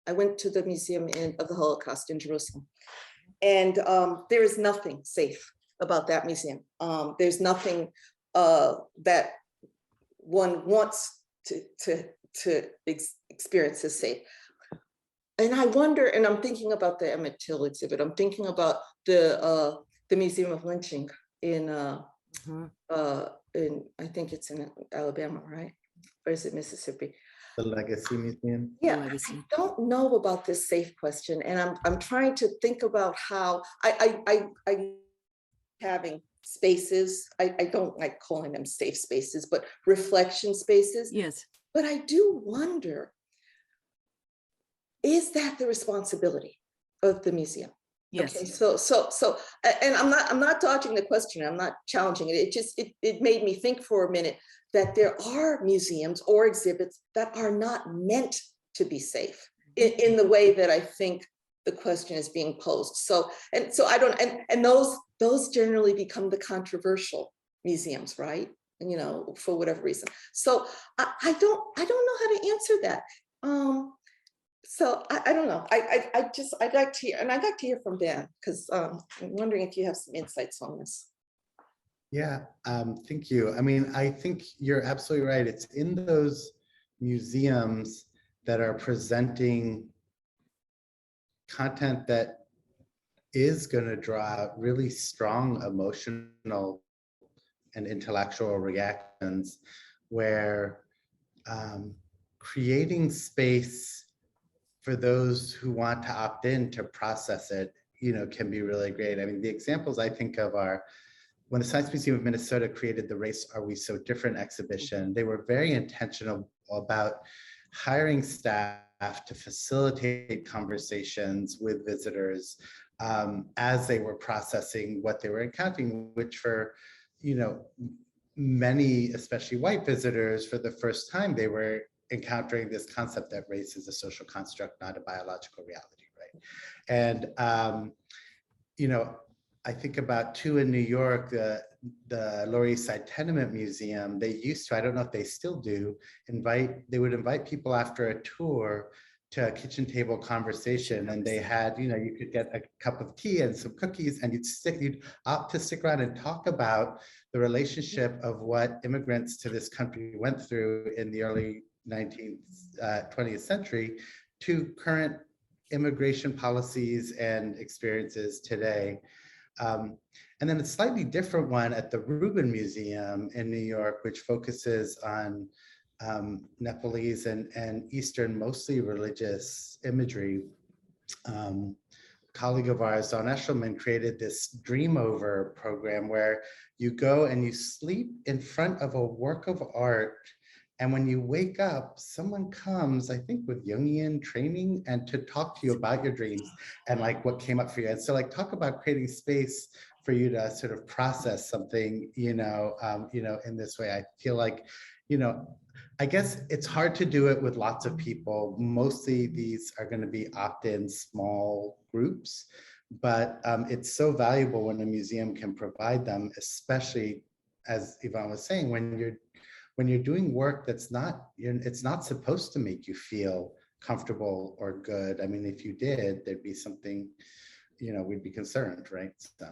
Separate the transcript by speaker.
Speaker 1: I went to the Museum of the Holocaust in Jerusalem, and there is nothing safe about that museum. There's nothing that one wants to experience as safe. And I wonder, and I'm thinking about the Emmett Till exhibit. I'm thinking about the Museum of Lynching in I think it's in Alabama, right? Or is it Mississippi?
Speaker 2: The Legacy Museum.
Speaker 1: Yeah, I don't know about this safe question, and I'm trying to think about how I having spaces. I don't like calling them safe spaces, but reflection spaces.
Speaker 3: Yes.
Speaker 1: But I do wonder, is that the responsibility of the museum?
Speaker 3: Yes.
Speaker 1: Okay, so, and I'm not dodging the question. I'm not challenging it. It made me think for a minute that there are museums or exhibits that are not meant to be safe in the way that I think the question is being posed. So I don't, and those generally become the controversial museums, right? And, you know, for whatever reason. So I don't know how to answer that. So I don't know. I'd like to hear, and I'd like to hear from Ben, because I'm wondering if you have some insights on this.
Speaker 2: Yeah, thank you. I mean, I think you're absolutely right. It's in those museums that are presenting content that is going to draw really strong emotional and intellectual reactions, where creating space for those who want to opt in to process it, you know, can be really great. I mean, the examples I think of are when the Science Museum of Minnesota created the Race Are We So Different exhibition, they were very intentional about hiring staff to facilitate conversations with visitors as they were processing what they were encountering, which for, you know, many, especially white visitors, for the first time, they were encountering this concept that race is a social construct, not a biological reality, right? And, you know, I think about too in New York, the Lower East Side Tenement Museum, they used to, I don't know if they still do, they would invite people after a tour to a kitchen table conversation, and they had, you know, you could get a cup of tea and some cookies, and you'd opt to stick around and talk about the relationship of what immigrants to this country went through in the early 20th century to current immigration policies and experiences today. And then a slightly different one at the Rubin Museum in New York, which focuses on Nepalese and Eastern, mostly religious imagery. A colleague of ours, Don Eshelman, created this Dream Over program where you go and you sleep in front of a work of art. And when you wake up, someone comes, I think with Jungian training, and to talk to you about your dreams and like what came up for you. And so like talk about creating space for you to sort of process something, you know, in this way. I feel like, you know, I guess it's hard to do it with lots of people. Mostly these are going to be opt-in small groups, but it's so valuable when a museum can provide them, especially as Yvonne was saying, when you're doing work that's not, it's not supposed to make you feel comfortable or good. I mean, if you did, there'd be something, you know, we'd be concerned, right? So.